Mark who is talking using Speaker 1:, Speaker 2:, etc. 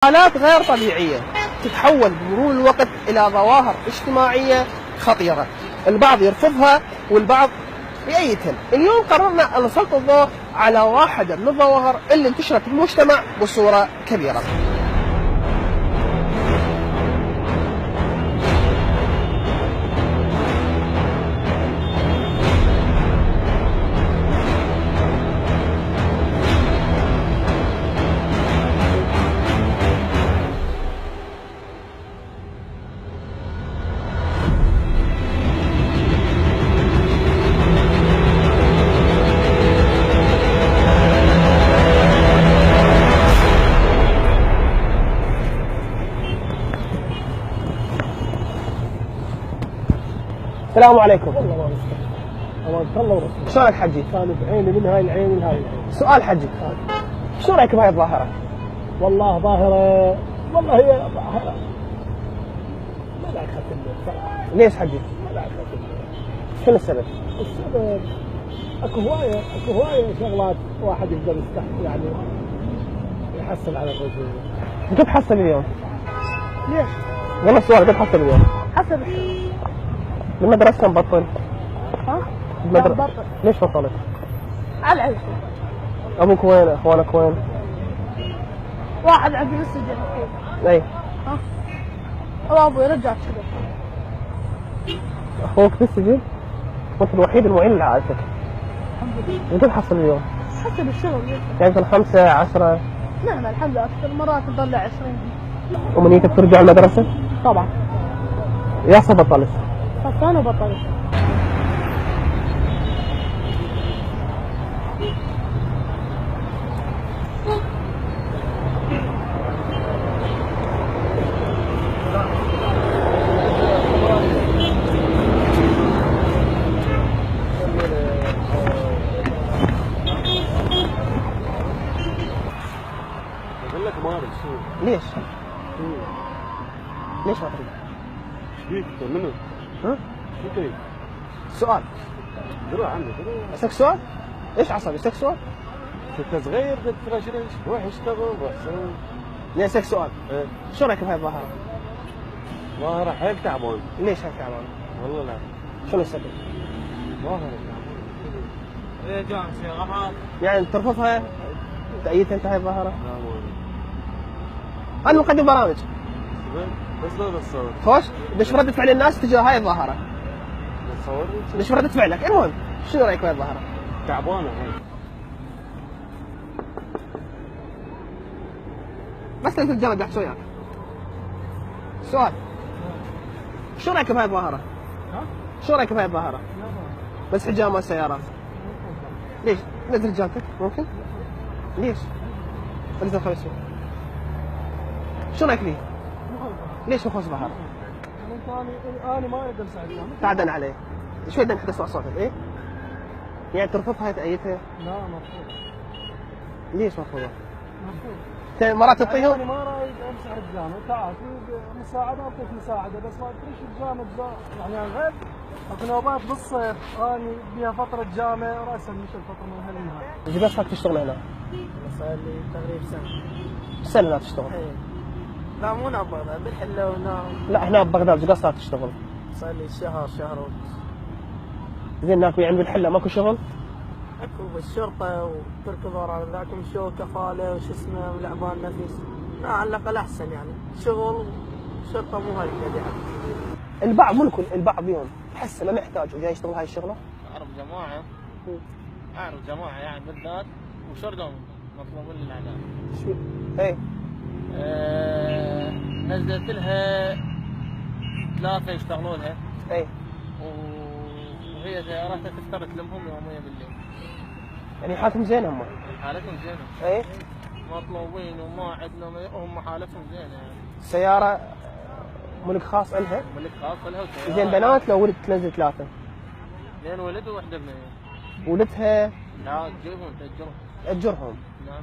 Speaker 1: حالات غير طبيعية تتحول بمرور الوقت إلى ظواهر اجتماعية خطيرة، البعض يرفضها والبعض يأيدها. اليوم قررنا أن نسلط الضوء على واحدة من الظواهر اللي انتشرت في المجتمع بصورة كبيرة. السلام عليكم.
Speaker 2: والله ما نستحي. الله ورسوله.
Speaker 1: شلونك حجي؟
Speaker 2: كانت عيني من هاي العين لهاي العين.
Speaker 1: سؤال حجي، شو رايك بهاي الظاهرة؟
Speaker 2: والله ظاهرة، والله هي ظاهرة ما لها ختم بصراحة.
Speaker 1: ليش حجي؟
Speaker 2: ما لها ختم.
Speaker 1: شنو السبب؟
Speaker 2: السبب اكو هواية شغلات واحد يقدر يعني يحصل على الرجل.
Speaker 1: انت تحصل اليوم؟
Speaker 2: ليش؟
Speaker 1: والله السؤال قد حصل اليوم؟
Speaker 2: حسب الشغل.
Speaker 1: بالمدرسة مبطل؟
Speaker 2: ها؟
Speaker 1: بالمدرسة
Speaker 2: لا بطل.
Speaker 1: ليش بطلت؟
Speaker 2: على العيش.
Speaker 1: ابوك وين؟ اخوانك وين؟
Speaker 2: واحد عندي بالسجن.
Speaker 1: اي.
Speaker 2: ها؟ وابوي رجع كذا.
Speaker 1: اخوك في السجن؟ وانت الوحيد المعين لعائلتك.
Speaker 2: الحمد لله.
Speaker 1: انت تحصل اليوم؟
Speaker 2: حسب الشغل.
Speaker 1: يعني مثلا 5 10؟
Speaker 2: نعم الحمد لله، أكثر مرات نطلع 20.
Speaker 1: ومنيتك ترجع المدرسة؟
Speaker 2: طبعا.
Speaker 1: يا بطلت؟
Speaker 2: فكان وبطلت.
Speaker 3: اقول لك ما ادري شو.
Speaker 1: ليش؟ ليش ما تريد؟
Speaker 3: فيك منو؟
Speaker 1: ها؟
Speaker 3: شو تريد؟
Speaker 1: سؤال.
Speaker 3: دروح عندك
Speaker 1: اسالك سؤال؟ ايش عصبي؟ اسالك سؤال؟
Speaker 3: كنت صغير كنت ترشرش روح اشتغل روح سوي.
Speaker 1: ليه اسالك سؤال؟
Speaker 3: ايه
Speaker 1: شو رايك بهاي الظاهرة؟
Speaker 3: ظاهرة حيل تعبان.
Speaker 1: ليش هيك تعبان؟
Speaker 3: والله لا
Speaker 1: شنو السبب؟
Speaker 3: ظاهرة تعبان.
Speaker 4: ايه جامس يا غمار.
Speaker 1: يعني ترفضها؟ تأيدها انت هاي الظاهرة؟
Speaker 3: لا ما
Speaker 1: انا مقدم برامج.
Speaker 3: بس لا بتصور.
Speaker 1: خوش؟ ليش ردة فعل الناس تجاه هاي الظاهرة؟
Speaker 3: بتصور
Speaker 1: ليش ردة فعلك؟ المهم، شنو رايك بهاي الظاهرة؟
Speaker 3: تعبانة هاي.
Speaker 1: بس انت الجامعة بدي احكي وياك. سؤال. شو رايك بهاي الظاهرة؟
Speaker 2: ها؟
Speaker 1: شو رايك بهاي الظاهرة؟ بس حجام السيارات. ليش؟ نزل حجامتك ممكن؟ ليش؟ انزل خمسة. شو رايك لي؟ ليش مخوص ظهر؟
Speaker 2: انا ما اقدر اساعدك.
Speaker 1: تعدن عليه. شوي بدنا نحدى صوتك، ايه؟ يعني ترفضها تأيدها؟
Speaker 2: لا مرفوض.
Speaker 1: ليش مرفوضة؟
Speaker 2: مرفوض.
Speaker 1: انت مرات تطيهم؟
Speaker 2: انا ما رايد امسح الجامع، تعال في مساعده اعطيك مساعده، بس ما تريش الجامع يعني غير اكو نوبات بالصيف اني بيها فتره جامع راسا مش الفتره من هالنهار.
Speaker 1: ايش بس صار تشتغل هنا؟
Speaker 4: صار لي تقريبا سنة.
Speaker 1: سنة لا تشتغل؟
Speaker 4: ايه. لا مو هنا بغداد، بالحلة وهنا.
Speaker 1: لا هنا ببغداد ايش قد صار تشتغل؟
Speaker 4: صار لي شهر ونص.
Speaker 1: زين هناك يعني بالحلة ماكو شغل؟
Speaker 4: اكو بالشرطة وتركض ورا ذاكم شو كفالة وش اسمه ولعبان نفس. لا على الاقل احسن يعني شغل. الشرطة مو هاي يعني.
Speaker 1: البعض مو الكل، البعض يوم تحسه ما محتاج وجاي يشتغل هاي الشغلة؟
Speaker 4: اعرف جماعة يعني بالذات وشردهم مطلوبين للعلاج.
Speaker 1: شو؟ ايه.
Speaker 4: نزلت لها 3 يشتغلوا لها.
Speaker 1: ايه.
Speaker 4: وهي سياراتها تفترق لهم يوميا بالليل.
Speaker 1: يعني حالتهم زينة هم؟
Speaker 4: حالتهم زينة.
Speaker 1: ايه.
Speaker 4: مطلوبين وما عندنا هم حالتهم زينة يعني.
Speaker 1: السيارة ملك خاص لها؟
Speaker 4: ملك خاص لها.
Speaker 1: زين بنات لو ولد تنزل 3؟
Speaker 4: 2 ولد ووحدة بنية.
Speaker 1: ولدها
Speaker 4: لا تجيبهم تأجرهم.
Speaker 1: تأجرهم؟
Speaker 4: نعم.